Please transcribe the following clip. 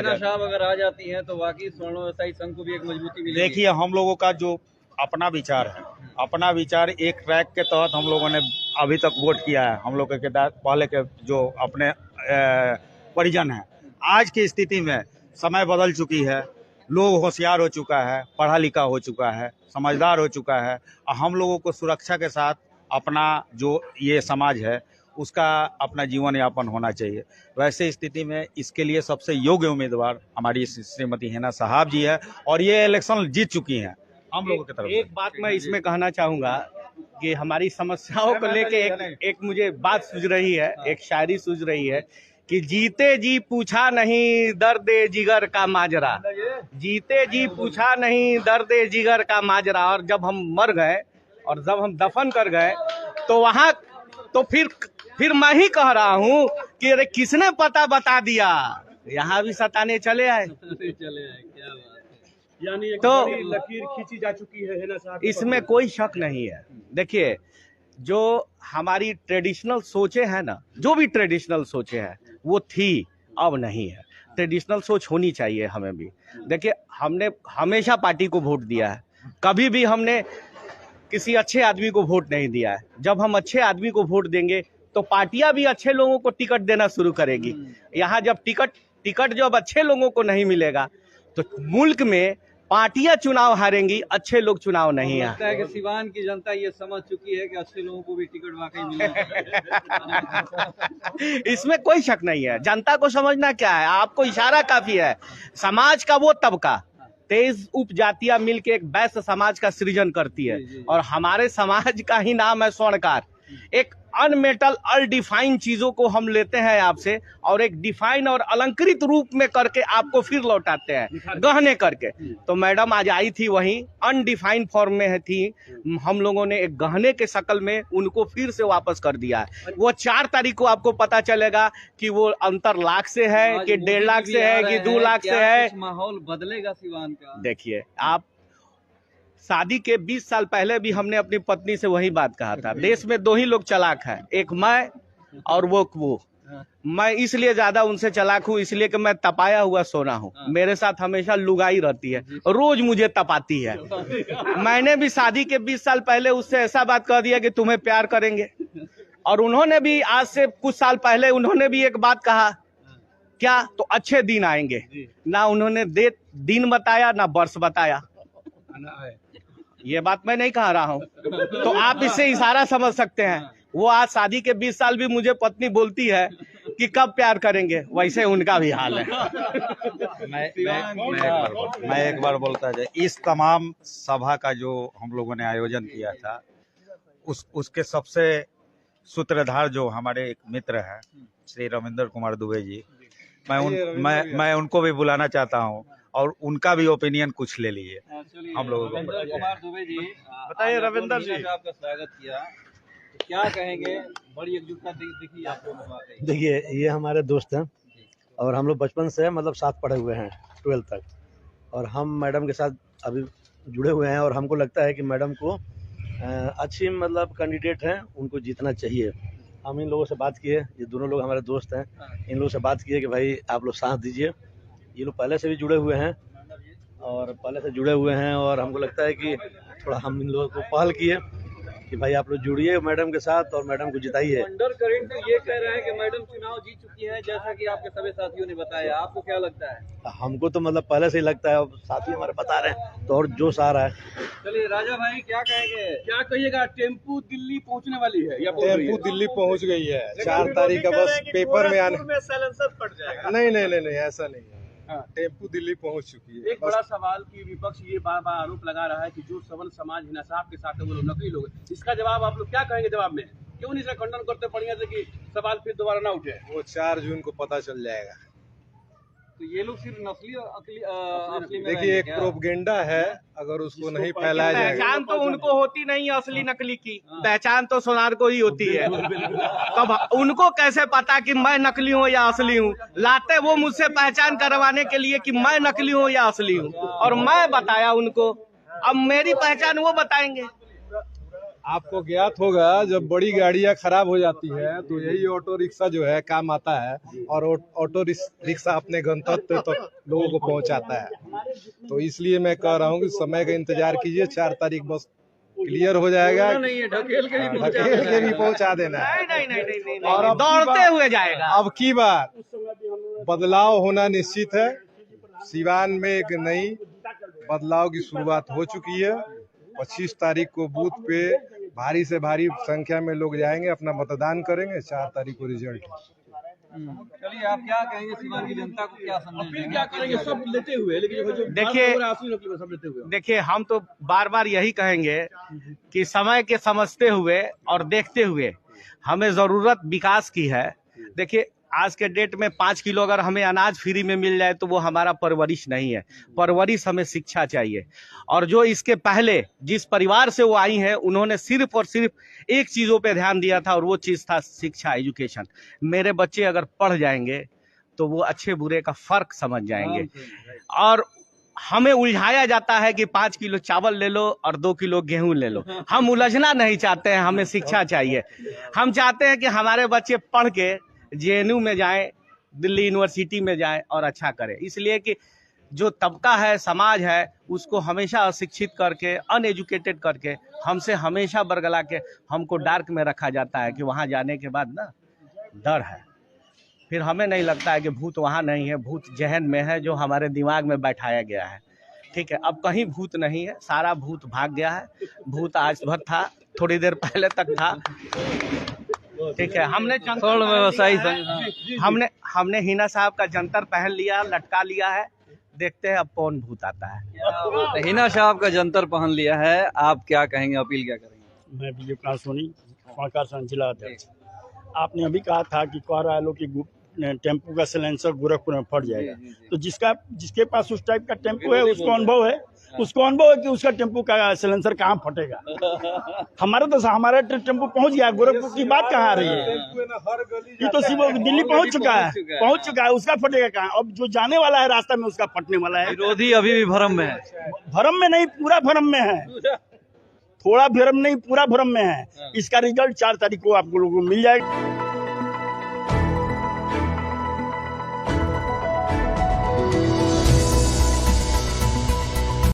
हीना साहब अगर आ जाती हैं तो वाकई स्वर्ण व्यवसायी संघ को भी एक मजबूती मिलेगी। देखिए, हम लोगों का जो अपना विचार है, अपना विचार एक ट्रैक के तहत हम लोगों ने अभी तक वोट किया है। हम लोग के पहले के जो अपने परिजन हैं, आज की स्थिति में समय बदल चुकी है, लोग होशियार हो चुका है, पढ़ा लिखा हो चुका है, समझदार हो चुका है। और हम लोगों को सुरक्षा के साथ अपना जो ये समाज है उसका अपना जीवन यापन होना चाहिए। वैसे स्थिति में इसके लिए सबसे योग्य उम्मीदवार हमारी श्रीमती हिना साहब जी है और ये इलेक्शन जीत चुकी हैं हम लोगों की तरफ। एक बात मैं इसमें कहना चाहूंगा कि हमारी समस्याओं को लेके एक मुझे बात सूझ रही है, एक शायरी सूझ रही है कि जीते जी पूछा नहीं दर्द जिगर का माजरा, जीते जी पूछा नहीं दर्द जिगर का माजरा। और जब हम मर गए और जब हम दफन कर गए तो वहां तो फिर मैं ही कह रहा हूँ कि अरे किसने पता बता दिया, यहाँ भी सताने चले आए। क्या बात है। यानी तो लकीर खींची जा चुकी है हिना साहब। इसमें कोई शक नहीं है। देखिए, जो हमारी ट्रेडिशनल सोचे हैं ना, जो भी ट्रेडिशनल सोचे हैं वो थी, अब नहीं है। ट्रेडिशनल सोच होनी चाहिए हमें भी। देखिए, हमने हमेशा पार्टी को वोट दिया है, कभी भी हमने किसी अच्छे आदमी को वोट नहीं दिया है। जब हम अच्छे आदमी को वोट देंगे तो पार्टियां भी अच्छे लोगों को टिकट देना शुरू करेगी। यहाँ जब टिकट जब अच्छे लोगों को नहीं मिलेगा तो मुल्क में पार्टियां चुनाव हारेंगी, अच्छे लोग चुनाव नहीं लगता है कि सिवान की जनता ये समझ चुकी है कि अच्छे लोगों को भी टिकट वाकई मिलना चाहिए। इसमें कोई शक नहीं है। जनता को समझना क्या है, आपको इशारा काफी है। समाज का वो तबका 23 उपजातियां मिलके एक वैश्य समाज का सृजन करती है और हमारे समाज का ही नाम है स्वर्णकार। एक अनमेटल अनडिफाइंड चीजों को हम लेते हैं आपसे और एक डिफाइन और अलंकृत रूप में करके आपको फिर लौटाते हैं गहने करके। तो मैडम आज आई थी, वहीं अनडिफाइंड फॉर्म में थी, हम लोगों ने एक गहने के शक्ल में उनको फिर से वापस कर दिया है। वो 4 तारीख को आपको पता चलेगा कि वो अंतर लाख से है कि 1.5 लाख से है कि 2 लाख से है। माहौल बदलेगा सिवान का। देखिए, आप शादी के 20 साल पहले भी हमने अपनी पत्नी से वही बात कहा था। देश में 2 ही लोग चालाक हैं, एक मैं और वो। मैं इसलिए ज्यादा उनसे चालाक हूँ इसलिए कि मैं तपाया हुआ सोना हूँ। मेरे साथ हमेशा लुगाई रहती है, रोज मुझे तपाती है। मैंने भी शादी के 20 साल पहले उससे ऐसा बात कह दिया कि तुम्हें प्यार करेंगे, और उन्होंने भी आज से कुछ साल पहले उन्होंने भी एक बात कहा, क्या तो अच्छे दिन आएंगे। ना उन्होंने दिन बताया ना वर्ष बताया। ये बात मैं नहीं कह रहा हूँ, तो आप इससे इशारा समझ सकते हैं। वो आज शादी के 20 साल भी मुझे पत्नी बोलती है कि कब प्यार करेंगे, वैसे उनका भी हाल है। मैं एक बार बोलता जाए, इस तमाम सभा का जो हम लोगों ने आयोजन किया था उसके सबसे सूत्रधार जो हमारे एक मित्र हैं श्री रविंद्र कुमार दुबे जी, मैं उनको भी बुलाना चाहता हूं और उनका भी ओपिनियन कुछ ले लीजिए हम लोगों को। रविंद्र कुमार दुबे जी, बताइए रविंद्र जी। आपका स्वागत किया, तो क्या कहेंगे? बड़ी एकजुटता दिखी आप लोगों को। देखिए, ये हमारे दोस्त हैं और हम लोग बचपन से मतलब साथ पढ़े हुए हैं 12th तक, और हम मैडम के साथ अभी जुड़े हुए हैं और हमको लगता है कि मैडम को अच्छी मतलब कैंडिडेट हैं, उनको जीतना चाहिए। हम इन लोगों से बात किए, ये दोनों लोग हमारे दोस्त हैं, इन लोगों से बात किए कि भाई आप लोग साथ दीजिए। ये लोग पहले से भी जुड़े हुए हैं और हमको लगता है कि थोड़ा हम इन लोगों को पहल किए कि भाई आप लोग जुड़िए मैडम के साथ और मैडम को जिताइए। अंडर करंट ये कह रहे हैं कि मैडम चुनाव जीत चुकी हैं, जैसा कि आपके सभी साथियों ने बताया। आपको क्या लगता है? हमको तो मतलब पहले से ही लगता है, साथी हमारे बता रहे हैं तो और जोश आ रहा है। चलिए राजा भाई, क्या कहेंगे? क्या कहिएगा? टेम्पू दिल्ली पहुंचने वाली है या टेम्पू दिल्ली पहुंच गई है, 4 तारीख का बस पेपर में आने। साइलेंसर फट जाएगा। नहीं ऐसा नहीं है, टेम्पू दिल्ली पहुंच चुकी है। एक बड़ा सवाल की विपक्ष ये बार बार आरोप लगा रहा है कि जो सवर्ण समाज हिना साहब के साथ है वो लोग नकली लोग हैं। इसका जवाब आप लोग क्या कहेंगे? जवाब में क्यों नहीं इसका खंडन करते बढ़िया से कि सवाल फिर दोबारा ना उठे? वो 4 जून को पता चल जाएगा। तो ये लोग सिर्फ नस्ली और असली में देखिए, एक क्या? प्रोपगेंडा है, अगर उसको नहीं फैलाया जाएगा। पहचान तो उनको होती नहीं है असली नकली की, पहचान तो सोनार को ही होती है। तब उनको कैसे पता कि मैं नकली हूँ या असली हूँ? लाते वो मुझसे पहचान करवाने के लिए कि मैं नकली हूँ या असली हूँ, और मैं बताया उनको। अब मेरी पहचान वो बताएंगे। आपको ज्ञात होगा जब बड़ी गाड़ियां खराब हो जाती है तो यही ऑटो रिक्शा जो है काम आता है और ऑटो रिक्शा अपने गंतव्य तक लोगों को पहुंचाता है। तो इसलिए मैं कह रहा हूँ कि समय का इंतजार कीजिए, 4 तारीख बस क्लियर हो जाएगा। नहीं है, ढकेल के भी ढकेल के भी पहुंचा देना है। नहीं, और अब दौड़ते हुए जाएगा। अब की बार बदलाव होना निश्चित है। सिवान में एक नई बदलाव की शुरुआत हो चुकी है। 25 तारीख को बूथ पे भारी से भारी संख्या में लोग जाएंगे, अपना मतदान करेंगे। 4 तारीख को रिजल्ट। चलिए, आप क्या कहेंगे सीवान की जनता को, क्या समझेंगे, क्या करेंगे सब लेते हुए? लेकिन जो देखिए हम तो बार बार यही कहेंगे कि समय के समझते हुए और देखते हुए हमें जरूरत विकास की है। देखिए आज के डेट में 5 किलो अगर हमें अनाज फ्री में मिल जाए तो वो हमारा परवरिश नहीं है। परवरिश हमें शिक्षा चाहिए। और जो इसके पहले जिस परिवार से वो आई हैं उन्होंने सिर्फ और सिर्फ एक चीज़ों पे ध्यान दिया था और वो चीज़ था शिक्षा, एजुकेशन। मेरे बच्चे अगर पढ़ जाएंगे तो वो अच्छे बुरे का फर्क समझ जाएंगे। और हमें उलझाया जाता है कि 5 किलो चावल ले लो और 2 किलो गेहूं ले लो। हम उलझना नहीं चाहते हैं, हमें शिक्षा चाहिए। हम चाहते हैं कि हमारे बच्चे पढ़ के JNU में जाएं, दिल्ली यूनिवर्सिटी में जाएं और अच्छा करें। इसलिए कि जो तबका है, समाज है, उसको हमेशा अशिक्षित करके, अनएजुकेटेड करके हमसे हमेशा बरगला के हमको डार्क में रखा जाता है कि वहाँ जाने के बाद ना डर है। फिर हमें नहीं लगता है कि भूत वहाँ नहीं है, भूत जहन में है जो हमारे दिमाग में बैठाया गया है। ठीक है, अब कहीं भूत नहीं है, सारा भूत भाग गया है। भूत आज भर था, थोड़ी देर पहले तक था। ठीक है, हमने व्यवसायी हमने हिना साहब का जंतर पहन लिया, लटका लिया है। देखते हैं अब कौन भूत आता है। हिना साहब का जंतर पहन लिया है, आप क्या कहेंगे, अपील क्या करेंगे? मैं विजय कुमार सोनी, कांकेर जिला अध्यक्ष। आपने अभी कहा था कि कह रहा है लोग कि टेम्पो का सिलेंसर गोरखपुर में फट जाएगा। तो जिसके पास उस टाइप का टेम्पो है उसको अनुभव है कि उसका टेम्पो का सिलेंसर कहाँ फटेगा। हमारा टेम्पो पहुंच गया, गोरखपुर की बात कहाँ आ रही है? ये तो सिर्फ दिल्ली पहुंच चुका है, उसका फटेगा कहाँ? अब जो जाने वाला है रास्ता में उसका फटने वाला है। विरोधी अभी भी भ्रम में है। भ्रम में नहीं, पूरा भ्रम में है। थोड़ा भ्रम नहीं, पूरा भ्रम में है। इसका रिजल्ट 4 तारीख को आप लोगों को मिल जाएगा।